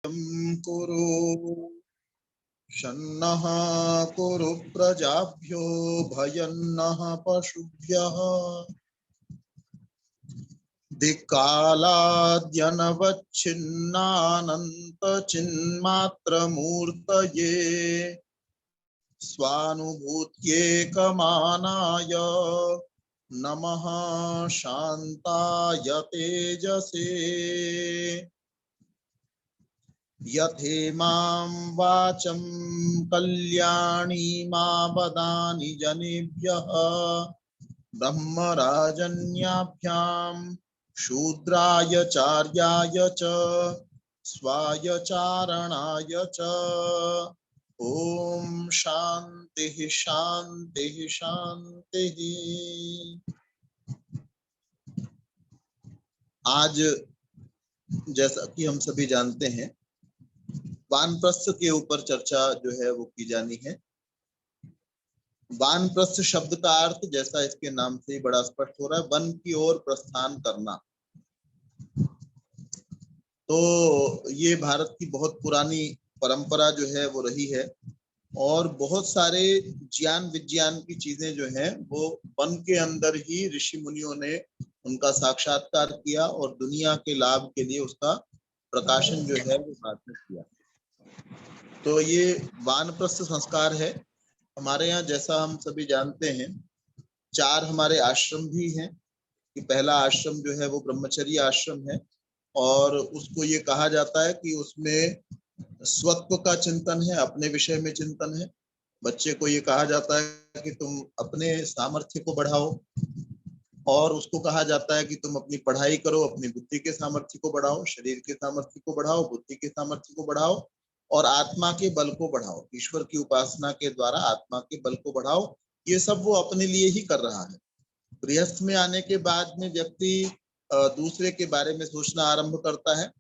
कुरु शन्नः कुरु प्रजाभ्यो भयन्नः पशुभ्यः दिक्कालाद्यनवच्छिन्नानन्तचिन्मात्रमूर्तये स्वानुभूत्येकमानाय नमः शान्ताय तेजसे यथेमां वाचं कल्याणीमावदानि जनेभ्यः ब्रह्मराजन्याभ्यां शूद्राय चार्याय च स्वायचारणाय च ओम शांति शांति शांति। आज जैसा कि हम सभी जानते हैं, वानप्रस्थ के ऊपर चर्चा जो है वो की जानी है। वानप्रस्थ शब्द का अर्थ जैसा इसके नाम से ही बड़ा स्पष्ट हो रहा है, वन की ओर प्रस्थान करना। तो ये भारत की बहुत पुरानी परंपरा जो है वो रही है और बहुत सारे ज्ञान विज्ञान की चीजें जो हैं वो वन के अंदर ही ऋषि मुनियों ने उनका साक्षात्कार किया और दुनिया के लाभ के लिए उसका प्रकाशन जो है वो बाद में किया। तो ये वानप्रस्थ संस्कार है। हमारे यहाँ जैसा हम सभी जानते हैं, 4 हमारे आश्रम भी हैं कि पहला आश्रम जो है वो ब्रह्मचर्य आश्रम है और उसको ये कहा जाता है कि उसमें स्वत्व का चिंतन है, अपने विषय में चिंतन है। बच्चे को ये कहा जाता है कि तुम अपने सामर्थ्य को बढ़ाओ और उसको कहा जाता है कि तुम अपनी पढ़ाई करो, अपनी बुद्धि के सामर्थ्य को बढ़ाओ, शरीर के सामर्थ्य को बढ़ाओ, बुद्धि के सामर्थ्य को बढ़ाओ और आत्मा के बल को बढ़ाओ। ईश्वर की उपासना के द्वारा आत्मा के बल को बढ़ाओ। ये सब वो अपने लिए ही कर रहा है। गृहस्थ में आने के बाद में व्यक्ति दूसरे के बारे में सोचना आरंभ करता है।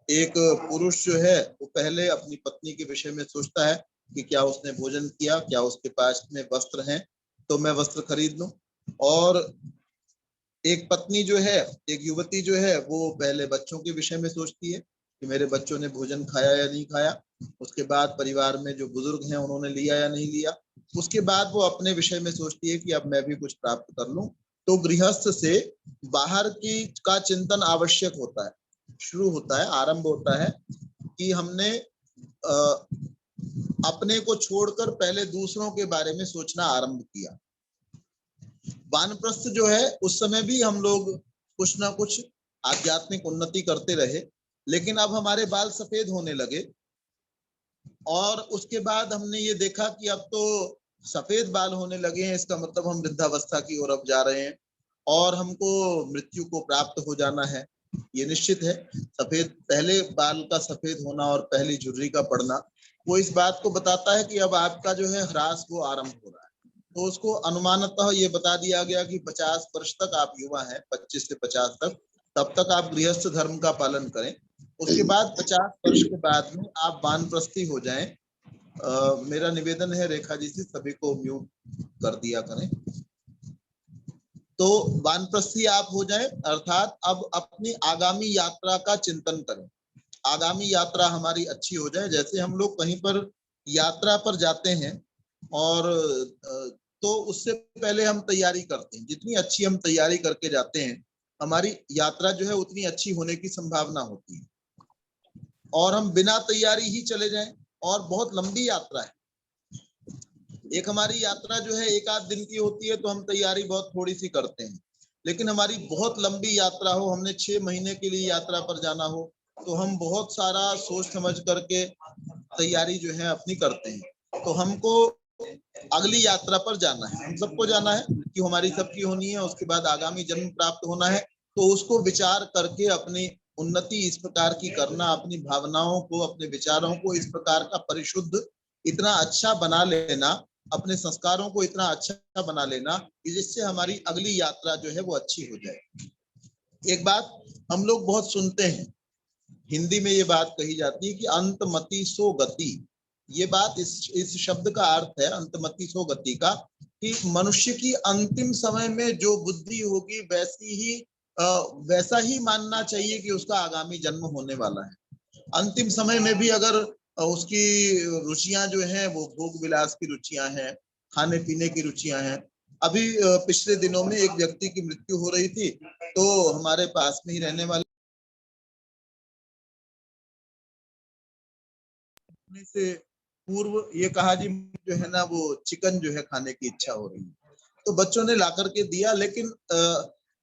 एक पुरुष जो है वो पहले अपनी पत्नी के विषय में सोचता है कि क्या उसने भोजन किया, क्या उसके पास में वस्त्र हैं तो मैं वस्त्र खरीद लूं। और एक पत्नी जो है, एक युवती जो है, वो पहले बच्चों के विषय में सोचती है कि मेरे बच्चों ने भोजन खाया या नहीं खाया। उसके बाद परिवार में जो बुजुर्ग हैं उन्होंने लिया या नहीं लिया। उसके बाद वो अपने विषय में सोचती है कि अब मैं भी कुछ प्राप्त कर लूं। तो गृहस्थ से बाहर की का चिंतन आवश्यक होता है, शुरू होता है, आरंभ होता है कि हमने अपने को छोड़कर पहले दूसरों के बारे में सोचना आरंभ किया। वानप्रस्थ जो है उस समय भी हम लोग कुछ ना कुछ आध्यात्मिक उन्नति करते रहे, लेकिन अब हमारे बाल सफेद होने लगे और उसके बाद हमने ये देखा कि अब तो सफेद बाल होने लगे हैं, इसका मतलब हम वृद्धावस्था की ओर अब जा रहे हैं और हमको मृत्यु को प्राप्त हो जाना है। ये निश्चित है। सफेद पहले बाल का सफेद होना और पहली झुर्री का पड़ना वो इस बात को बताता है कि अब आपका जो है ह्रास वो आरंभ हो रहा है। तो उसको अनुमानतः ये बता दिया गया कि 50 वर्ष तक आप युवा हैं, 25 से 50 तक, तब तक आप गृहस्थ धर्म का पालन करें। उसके बाद 50 वर्ष के बाद में आप वानप्रस्थी हो जाएं। मेरा निवेदन है रेखा जी से सभी को म्यूट कर दिया करें। तो वानप्रस्थी आप हो जाएं, अर्थात अब अपनी आगामी यात्रा का चिंतन करें। आगामी यात्रा हमारी अच्छी हो जाए। जैसे हम लोग कहीं पर यात्रा पर जाते हैं और तो उससे पहले हम तैयारी करते हैं। जितनी अच्छी हम तैयारी करके जाते हैं, हमारी यात्रा जो है उतनी अच्छी होने की संभावना होती है। और हम बिना तैयारी ही चले जाएं और बहुत लंबी यात्रा है। एक हमारी यात्रा जो है 1 आध दिन की होती है तो हम तैयारी बहुत थोड़ी सी करते हैं, लेकिन हमारी बहुत लंबी यात्रा हो, हमने 6 महीने के लिए यात्रा पर जाना हो, तो हम बहुत सारा सोच समझ करके तैयारी जो है अपनी करते हैं। तो हमको अगली यात्रा पर जाना है, हम सबको जाना है कि हमारी सबकी होनी है, उसके बाद आगामी जन्म प्राप्त होना है। तो उसको विचार करके अपनी उन्नति इस प्रकार की करना, अपनी भावनाओं को, अपने विचारों को इस प्रकार का परिशुद्ध इतना अच्छा बना लेना, अपने संस्कारों को इतना अच्छा बना लेना कि जिससे हमारी अगली यात्रा जो है वो अच्छी हो जाए। एक बात हम लोग बहुत सुनते हैं, हिंदी में ये बात कही जाती है कि अंतमति सो गति। ये बात इस शब्द का अर्थ है अंतमति सो गति का, कि मनुष्य की अंतिम समय में जो बुद्धि होगी वैसा ही मानना चाहिए कि उसका आगामी जन्म होने वाला है। अंतिम समय में भी अगर उसकी रुचियां जो हैं वो भोग विलास की रुचियां हैं, खाने पीने की रुचियां हैं। अभी पिछले दिनों में एक व्यक्ति की मृत्यु हो रही थी, तो हमारे पास में ही रहने वाले से पूर्व ये कहा जी जो है ना वो चिकन जो है खाने की इच्छा हो रही है, तो बच्चों ने ला करके दिया। लेकिन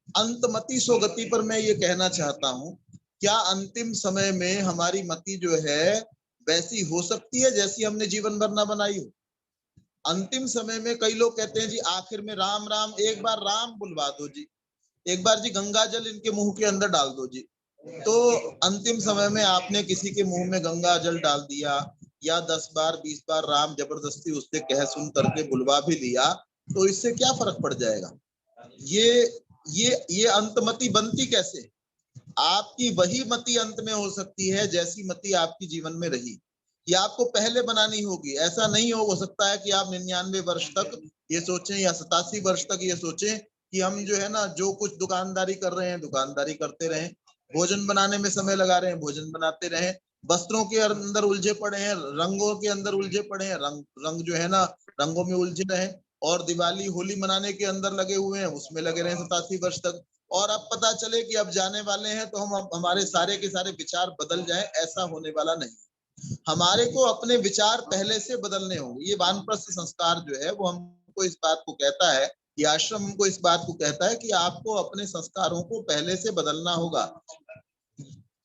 अंतमति सो गति पर मैं ये कहना चाहता हूँ, क्या अंतिम समय में हमारी मति जो है वैसी हो सकती है जैसी हमने जीवन भर ना बनाई हो? अंतिम समय में कई लोग कहते हैं जी आखिर में राम राम, एक बार राम बुलवा दो जी, एक बार जी गंगा जल इनके मुंह के अंदर डाल दो जी। तो अंतिम समय में आपने किसी के मुंह में गंगा जल डाल दिया या 10 बार 20 बार राम जबरदस्ती उससे कह सुन करके बुलवा भी लिया, तो इससे क्या फर्क पड़ जाएगा? ये ये अंतमति बनती कैसे? आपकी वही मति अंत में हो सकती है जैसी मति आपकी जीवन में रही। ये आपको पहले बनानी होगी। ऐसा नहीं हो सकता है कि आप 99 वर्ष तक ये सोचें या 87 वर्ष तक ये सोचें कि हम जो है ना जो कुछ दुकानदारी कर रहे हैं दुकानदारी करते रहें, भोजन बनाने में समय लगा रहे हैं भोजन बनाते रहें, वस्त्रों के अंदर उलझे पड़े हैं, रंगों के अंदर उलझे पड़े हैं, रंग जो है ना रंगों में उलझे रहे, और दिवाली होली मनाने के अंदर लगे हुए हैं, उसमें लगे रहे 87 वर्ष तक। और अब पता चले कि अब जाने वाले हैं तो हम हमारे सारे के सारे विचार बदल जाएं, ऐसा होने वाला नहीं। हमारे को अपने विचार पहले से बदलने होंगे। ये वानप्रस्थ संस्कार जो है वो हमको इस बात को कहता है, ये आश्रम हमको इस बात को कहता है कि आपको अपने संस्कारों को पहले से बदलना होगा।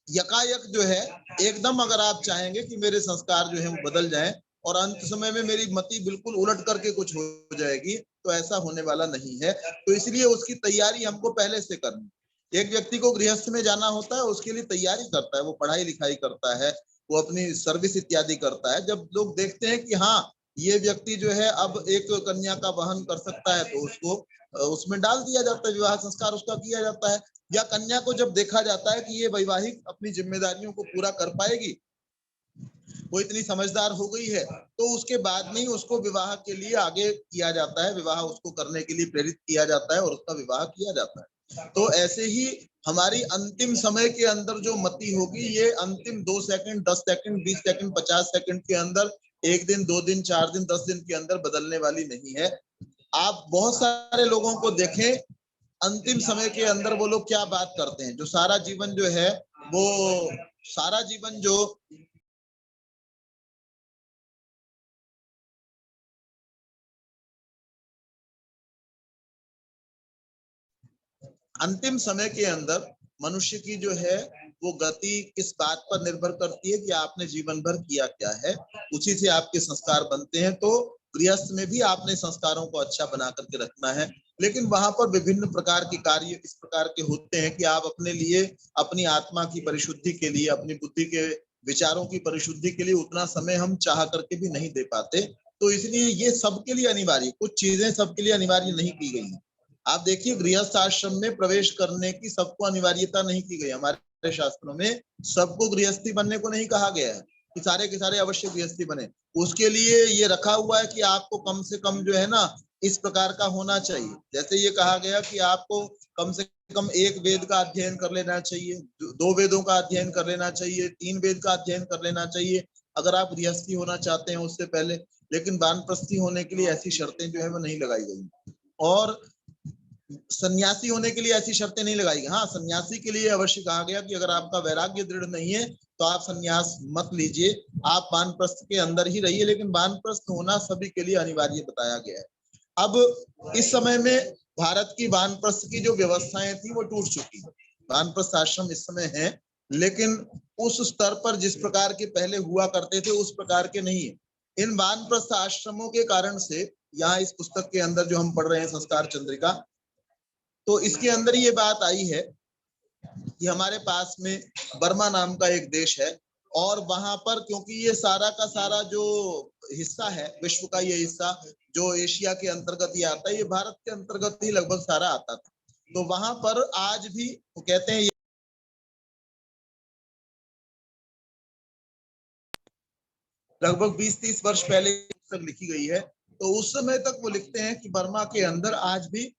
यकायक जो है एकदम अगर आप चाहेंगे कि मेरे संस्कार जो है वो बदल जाएं और अंत समय में मेरी मति बिल्कुल उलट करके कुछ हो जाएगी, तो ऐसा होने वाला नहीं है। तो इसलिए उसकी तैयारी हमको पहले से करनी। एक व्यक्ति को गृहस्थ में जाना होता है, उसके लिए तैयारी करता है, वो पढ़ाई लिखाई करता है, वो अपनी सर्विस इत्यादि करता है। जब लोग देखते हैं कि हाँ ये व्यक्ति जो है अब एक कन्या का वहन कर सकता है, तो उसको उसमें डाल दिया जाता है, विवाह संस्कार उसका किया जाता है। या कन्या को जब देखा जाता है कि ये वैवाहिक अपनी जिम्मेदारियों को पूरा कर पाएगी, वो इतनी समझदार हो गई है, तो उसके बाद में ही उसको विवाह के लिए आगे किया जाता है, विवाह उसको करने के लिए प्रेरित किया जाता है और उसका विवाह किया जाता है। तो ऐसे ही हमारी अंतिम समय के अंदर जो मति होगी, ये अंतिम 2 सेकंड 10 सेकंड 20 सेकंड 50 सेकंड के अंदर, एक दिन 2 दिन 4 दिन 10 दिन के अंदर बदलने वाली नहीं है। आप बहुत सारे लोगों को देखें, अंतिम समय के अंदर वो लोग क्या बात करते हैं, जो सारा जीवन जो है वो सारा जीवन जो अंतिम समय के अंदर मनुष्य की जो है वो गति किस बात पर निर्भर करती है कि आपने जीवन भर किया क्या है, उसी से आपके संस्कार बनते हैं। तो गृहस्थ में भी आपने संस्कारों को अच्छा बना करके रखना है, लेकिन वहां पर विभिन्न प्रकार के कार्य इस प्रकार के होते हैं कि आप अपने लिए अपनी आत्मा की परिशुद्धि के लिए, अपनी बुद्धि के विचारों की परिशुद्धि के लिए उतना समय हम चाह करके भी नहीं दे पाते। तो इसलिए ये सबके लिए अनिवार्य, कुछ चीजें सबके लिए अनिवार्य नहीं की गई है। आप देखिए गृहस्थ आश्रम में प्रवेश करने की सबको अनिवार्यता नहीं की गई। हमारे शास्त्रों में सबको गृहस्थी बनने को नहीं कहा गया है कि सारे के सारे अवश्य गृहस्थी बने। उसके लिए ये रखा हुआ है कि आपको कम से कम जो है ना इस प्रकार का होना चाहिए। जैसे ये कहा गया कि आपको कम से कम 1 वेद का अध्ययन कर लेना चाहिए, 2 वेदों का अध्ययन कर लेना चाहिए, 3 वेद का अध्ययन कर लेना चाहिए अगर आप गृहस्थी होना चाहते हैं उससे पहले। लेकिन वानप्रस्थी होने के लिए ऐसी शर्तें जो है वो नहीं लगाई गई। और सन्यासी होने के लिए ऐसी शर्तें नहीं लगाई गई। हाँ, सन्यासी के लिए अवश्य कहा गया कि अगर आपका वैराग्य दृढ़ नहीं है तो आप सन्यास मत लीजिए, आप वानप्रस्थ के अंदर ही रहिए, लेकिन वानप्रस्थ होना सभी के लिए अनिवार्य बताया गया है। अब इस समय में भारत की वानप्रस्थ की जो व्यवस्थाएं थी वो टूट चुकी है। वानप्रस्थ आश्रम इस समय है, लेकिन उस स्तर पर जिस प्रकार के पहले हुआ करते थे उस प्रकार के नहीं है। इन वानप्रस्थ आश्रमों के कारण से यहाँ इस पुस्तक के अंदर जो हम पढ़ रहे हैं संस्कार चंद्रिका, तो इसके अंदर ये बात आई है कि हमारे पास में बर्मा नाम का एक देश है, और वहां पर क्योंकि ये सारा का सारा जो हिस्सा है विश्व का, ये हिस्सा जो एशिया के अंतर्गत ही आता है, ये भारत के अंतर्गत ही लगभग सारा आता था। तो वहां पर आज भी वो कहते हैं लगभग 20-30 वर्ष पहले पुस्तक लिखी गई है, तो उस समय तक वो लिखते हैं कि बर्मा के अंदर आज भी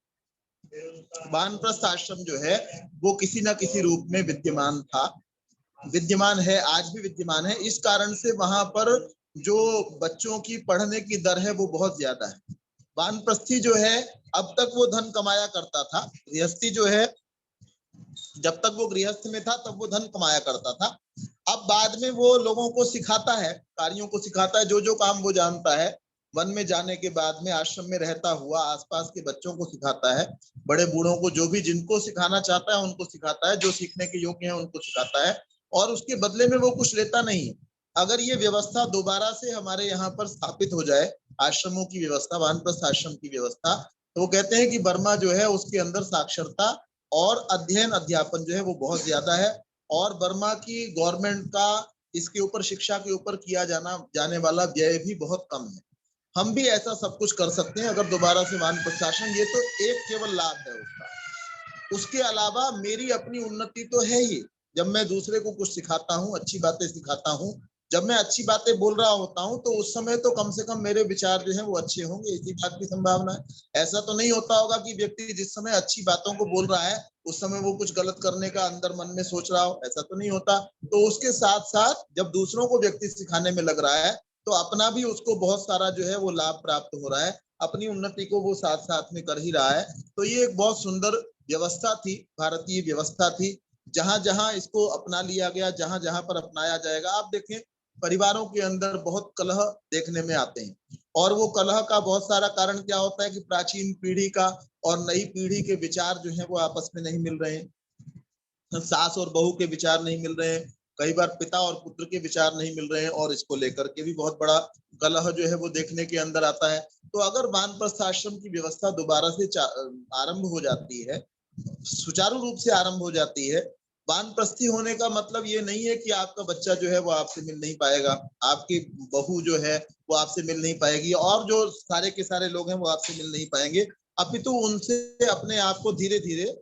वानप्रस्थ आश्रम जो है वो किसी ना किसी रूप में विद्यमान था। विद्यमान है, आज भी विद्यमान है। इस कारण से वहां पर जो बच्चों की पढ़ने की दर है वो बहुत ज्यादा है। वानप्रस्थी जो है अब तक वो धन कमाया करता था, गृहस्थी जो है जब तक वो गृहस्थ में था तब वो धन कमाया करता था। अब बाद में वो लोगों को सिखाता है, कार्यों को सिखाता है, जो जो काम वो जानता है वन में जाने के बाद में आश्रम में रहता हुआ आसपास के बच्चों को सिखाता है, बड़े बूढ़ों को, जो भी जिनको सिखाना चाहता है उनको सिखाता है, जो सीखने के योग्य है उनको सिखाता है, और उसके बदले में वो कुछ लेता नहीं है। अगर ये व्यवस्था दोबारा से हमारे यहाँ पर स्थापित हो जाए, आश्रमों की व्यवस्था, वानप्रस्थ आश्रम की व्यवस्था, तो वो कहते हैं कि बर्मा जो है उसके अंदर साक्षरता और अध्ययन अध्यापन जो है वो बहुत ज्यादा है, और बर्मा की गवर्नमेंट का इसके ऊपर, शिक्षा के ऊपर किया जाने वाला व्यय भी बहुत कम है। हम भी ऐसा सब कुछ कर सकते हैं अगर दोबारा से वानप्रस्थ आश्रम, ये तो एक केवल लाभ है उसका। उसके अलावा मेरी अपनी उन्नति तो है ही, जब मैं दूसरे को कुछ सिखाता हूँ, अच्छी बातें सिखाता हूँ, जब मैं अच्छी बातें बोल रहा होता हूँ तो उस समय तो कम से कम मेरे विचार जो है वो अच्छे होंगे, इसी बात की संभावना है। ऐसा तो नहीं होता होगा कि व्यक्ति जिस समय अच्छी बातों को बोल रहा है उस समय वो कुछ गलत करने का अंदर मन में सोच रहा हो, ऐसा तो नहीं होता। तो उसके साथ साथ जब दूसरों को व्यक्ति सिखाने में लग रहा है तो अपना भी उसको बहुत सारा जो है वो लाभ प्राप्त हो रहा है, अपनी उन्नति को वो साथ साथ में कर ही रहा है। तो ये एक बहुत सुंदर व्यवस्था थी, भारतीय व्यवस्था थी। जहां जहां इसको अपना लिया गया, जहां जहां पर अपनाया जाएगा, आप देखें परिवारों के अंदर बहुत कलह देखने में आते हैं, और वो कलह का बहुत सारा कारण क्या होता है कि प्राचीन पीढ़ी का और नई पीढ़ी के विचार जो है वो आपस में नहीं मिल रहे हैं, सास और बहू के विचार नहीं मिल रहे हैं, कई बार पिता और पुत्र के विचार नहीं मिल रहे हैं, और इसको लेकर के भी बहुत बड़ा कलह जो है वो देखने के अंदर आता है। तो अगर वानप्रस्थ आश्रम की व्यवस्था दोबारा से आरंभ हो जाती है, सुचारू रूप से आरंभ हो जाती है, वानप्रस्थी होने का मतलब ये नहीं है कि आपका बच्चा जो है वो आपसे मिल नहीं पाएगा, आपकी बहू जो है वो आपसे मिल नहीं पाएगी, और जो सारे के सारे लोग हैं वो आपसे मिल नहीं पाएंगे, अपितु उनसे अपने आप को धीरे धीरे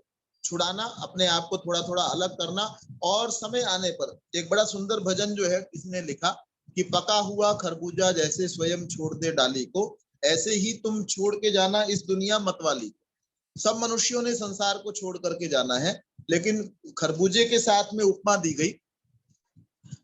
छुड़ाना, अपने आप को थोड़ा थोड़ा अलग करना, और समय आने पर एक बड़ा सुंदर भजन जो है किसने लिखा कि पका हुआ खरबूजा जैसे स्वयं छोड़ दे डाली को, ऐसे ही तुम छोड़ के जाना इस दुनिया मतवाली। सब मनुष्यों ने संसार को छोड़ करके जाना है, लेकिन खरबूजे के साथ में उपमा दी गई।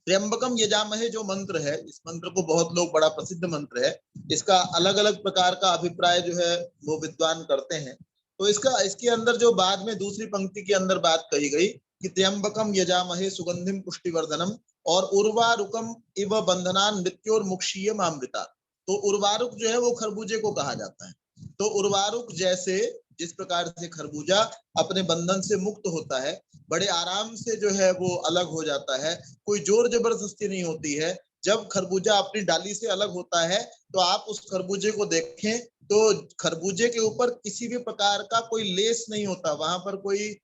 त्र्यंबकम यजामहे जो मंत्र है, इस मंत्र को बहुत लोग, बड़ा प्रसिद्ध मंत्र है, इसका अलग अलग प्रकार का अभिप्राय जो है वो विद्वान करते हैं। तो इसके अंदर जो बाद में दूसरी पंक्ति के अंदर बात कही गई कि त्र्यंबकम यजामहे सुगंधिम पुष्टिवर्धनम और उर्वारुकम इव बंधनान मृत्योर्मुक्षीय मामृता। तो उर्वारुक जो है वो खरबूजे को कहा जाता है। तो उर्वारुक जैसे, जिस प्रकार से खरबूजा अपने बंधन से मुक्त होता है, बड़े आराम से जो है वो अलग हो जाता है, कोई जोर जबरदस्ती नहीं होती है। जब खरबूजा अपनी डाली से अलग होता है तो आप उस खरबूजे को देखें तो खरबूजे के ऊपर किसी भी प्रकार का कोई लेस नहीं होता, वहां पर कोई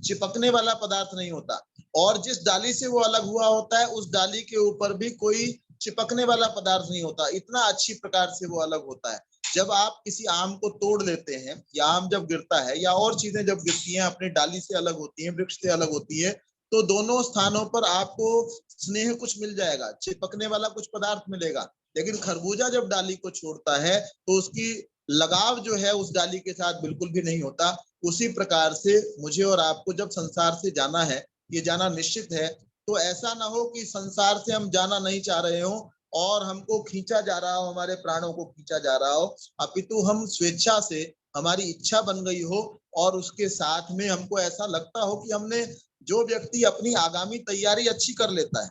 चिपकने वाला पदार्थ नहीं होता, और जिस डाली से वो अलग हुआ होता है उस डाली के ऊपर भी कोई चिपकने वाला पदार्थ नहीं होता, इतना अच्छी प्रकार से वो अलग होता है। जब आप किसी आम को तोड़ लेते हैं, या आम जब गिरता है, या और चीजें जब गिरती हैं, अपनी डाली से अलग होती हैं, वृक्ष से अलग होती है, तो दोनों स्थानों पर आपको स्नेह कुछ मिल जाएगा, चिपकने वाला कुछ पदार्थ मिलेगा। लेकिन खरबूजा जब डाली को छोड़ता है तो उसकी लगाव जो है उस डाली के साथ बिल्कुल भी नहीं होता। उसी प्रकार से मुझे और आपको जब संसार से जाना है, ये जाना निश्चित है, तो ऐसा ना हो कि संसार से हम जाना नहीं चाह रहे हो और हमको खींचा जा रहा हो, हमारे प्राणों को खींचा जा रहा हो, अपितु हम स्वेच्छा से, हमारी इच्छा बन गई हो, और उसके साथ में हमको ऐसा लगता हो कि हमने, जो व्यक्ति अपनी आगामी तैयारी अच्छी कर लेता है,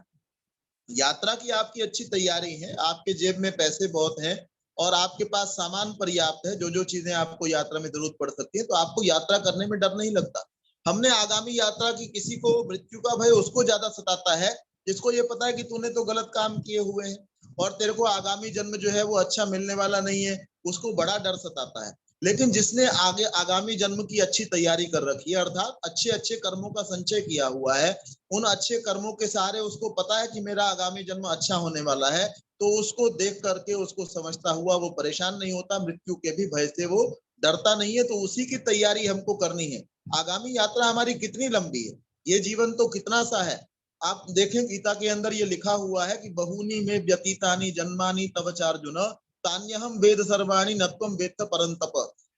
यात्रा की आपकी अच्छी तैयारी है, आपके जेब में पैसे बहुत हैं और आपके पास सामान पर्याप्त है, जो जो चीजें आपको यात्रा में जरूरत पड़ सकती है, तो आपको यात्रा करने में डर नहीं लगता। हमने आगामी यात्रा की, किसी को मृत्यु का भय उसको ज्यादा सताता है जिसको ये पता है कि तूने तो गलत काम किए हुए हैं और तेरे को आगामी जन्म जो है वो अच्छा मिलने वाला नहीं है, उसको बड़ा डर सताता है। लेकिन जिसने आगे आगामी जन्म की अच्छी तैयारी कर रखी है, अर्थात अच्छे अच्छे कर्मों का संचय किया हुआ है, उन अच्छे कर्मों के सहारे उसको पता है कि मेरा आगामी जन्म अच्छा होने वाला है, तो उसको देख करके, उसको समझता हुआ वो परेशान नहीं होता, मृत्यु के भी भय से वो डरता नहीं है। तो उसी की तैयारी हमको करनी है। आगामी यात्रा हमारी कितनी लंबी है, ये जीवन तो कितना सा है। आप देखें गीता के अंदर ये लिखा हुआ है कि बहुनी में व्यतीतानि जन्मानि तव चार्जुन तान्यहम वेद सर्वाणि नत्वम वेत्त परंतप,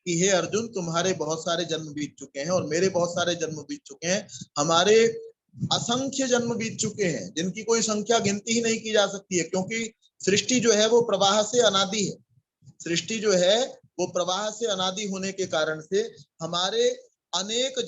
कि हे अर्जुन, तुम्हारे बहुत सारे जन्म बीत चुके हैं और मेरे बहुत सारे जन्म बीत चुके हैं। हमारे असंख्य जन्म बीत चुके हैं, जिनकी कोई संख्या गिनती ही नहीं की जा सकती है, क्योंकि सृष्टि जो है वो प्रवाह से अनादि है। सृष्टि जो है वो प्रवाह से अनादि होने के कारण से हमारे अनेक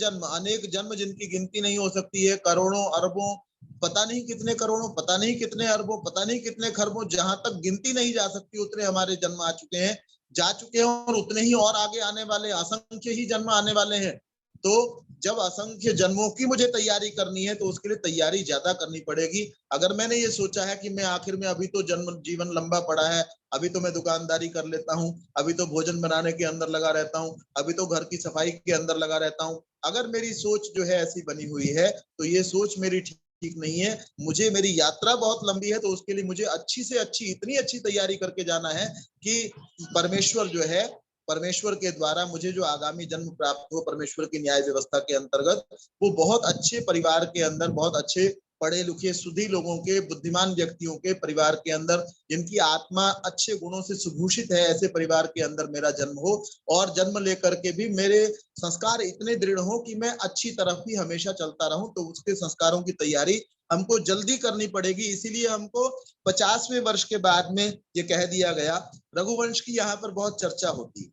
जन्म जिनकी गिनती नहीं हो सकती है, करोड़ों अरबों, पता नहीं कितने करोड़ों, पता नहीं कितने अरबों, पता नहीं कितने खरबों, जहां तक गिनती नहीं जा सकती उतने हमारे जन्म आ चुके हैं, जा चुके हैं, और उतने ही और आगे आने वाले, असंख्य ही जन्म आने वाले हैं। तो जब असंख्य जन्मों की मुझे तैयारी करनी है तो उसके लिए तैयारी ज्यादा करनी पड़ेगी। अगर मैंने ये सोचा है कि मैं आखिर में अभी तो जन्म जीवन लंबा पड़ा है, अभी तो मैं दुकानदारी कर लेता हूँ, अभी तो भोजन बनाने के अंदर लगा रहता हूँ, अभी तो घर की सफाई के अंदर लगा रहता हूँ, अगर मेरी सोच जो है ऐसी बनी हुई है तो ये सोच मेरी ठीक नहीं है। मुझे, मेरी यात्रा बहुत लंबी है, तो उसके लिए मुझे अच्छी से अच्छी, इतनी अच्छी तैयारी करके जाना है कि परमेश्वर जो है, परमेश्वर के द्वारा मुझे जो आगामी जन्म प्राप्त हो परमेश्वर की न्याय व्यवस्था के अंतर्गत, वो बहुत अच्छे परिवार के अंदर, बहुत अच्छे पढ़े लिखे सुधी लोगों के, बुद्धिमान व्यक्तियों के परिवार के अंदर, जिनकी आत्मा अच्छे गुणों से सुभूषित है, ऐसे परिवार के अंदर मेरा जन्म हो, और जन्म लेकर के भी मेरे संस्कार इतने दृढ़ हो कि मैं अच्छी तरफ ही हमेशा चलता रहूं। तो उसके संस्कारों की तैयारी हमको जल्दी करनी पड़ेगी। इसीलिए हमको 50वें वर्ष के बाद में ये कह दिया गया। रघुवंश की यहाँ पर बहुत चर्चा होती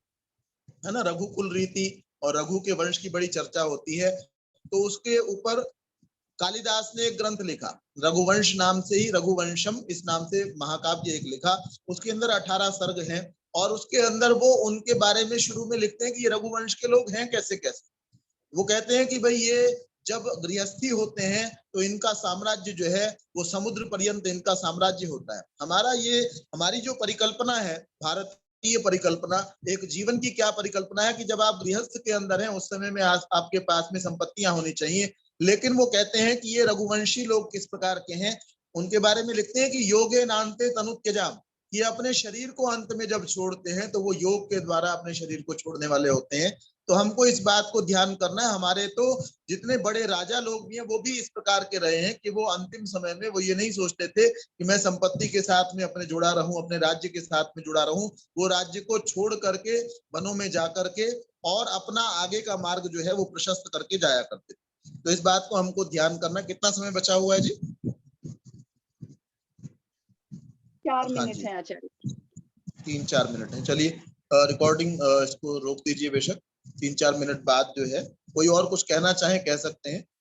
है ना, रघुकुल रीति और रघु के वंश की बड़ी चर्चा होती है। तो उसके ऊपर कालिदास ने एक ग्रंथ लिखा, रघुवंश नाम से ही, रघुवंशम इस नाम से महाकाव्य एक लिखा। उसके अंदर 18 सर्ग हैं, और उसके अंदर वो उनके बारे में शुरू में लिखते हैं कि ये रघुवंश के लोग हैं कैसे कैसे। वो कहते हैं कि भाई ये जब गृहस्थी होते हैं तो इनका साम्राज्य जो है वो समुद्र पर्यंत इनका साम्राज्य होता है। हमारा ये, हमारी जो परिकल्पना है, भारतीय परिकल्पना, एक जीवन की क्या परिकल्पना है कि जब आप गृहस्थ के अंदर हैं उस समय में आपके पास में संपत्तियां होनी चाहिए। लेकिन वो कहते हैं कि ये रघुवंशी लोग किस प्रकार के हैं, उनके बारे में लिखते हैं कि योगे नान्ते तनु त्यजाम, ये अपने शरीर को अंत में जब छोड़ते हैं तो वो योग के द्वारा अपने शरीर को छोड़ने वाले होते हैं। तो हमको इस बात को ध्यान करना है। हमारे तो जितने बड़े राजा लोग भी हैं वो भी इस प्रकार के रहे हैं कि वो अंतिम समय में वो ये नहीं सोचते थे कि मैं संपत्ति के साथ में अपने जुड़ा रहूं, अपने राज्य के साथ में जुड़ा रहूं। वो राज्य को छोड़ करके वनों में जा करके और अपना आगे का मार्ग जो है वो प्रशस्त करके जाया करते थे। तो इस बात को हमको ध्यान करना। कितना समय बचा हुआ है जी? 4 हाँ मिनट जी, है आचार्य। 3-4 मिनट है। चलिए रिकॉर्डिंग इसको रोक दीजिए बेशक। 3-4 मिनट बाद जो है कोई और कुछ कहना चाहे कह सकते हैं।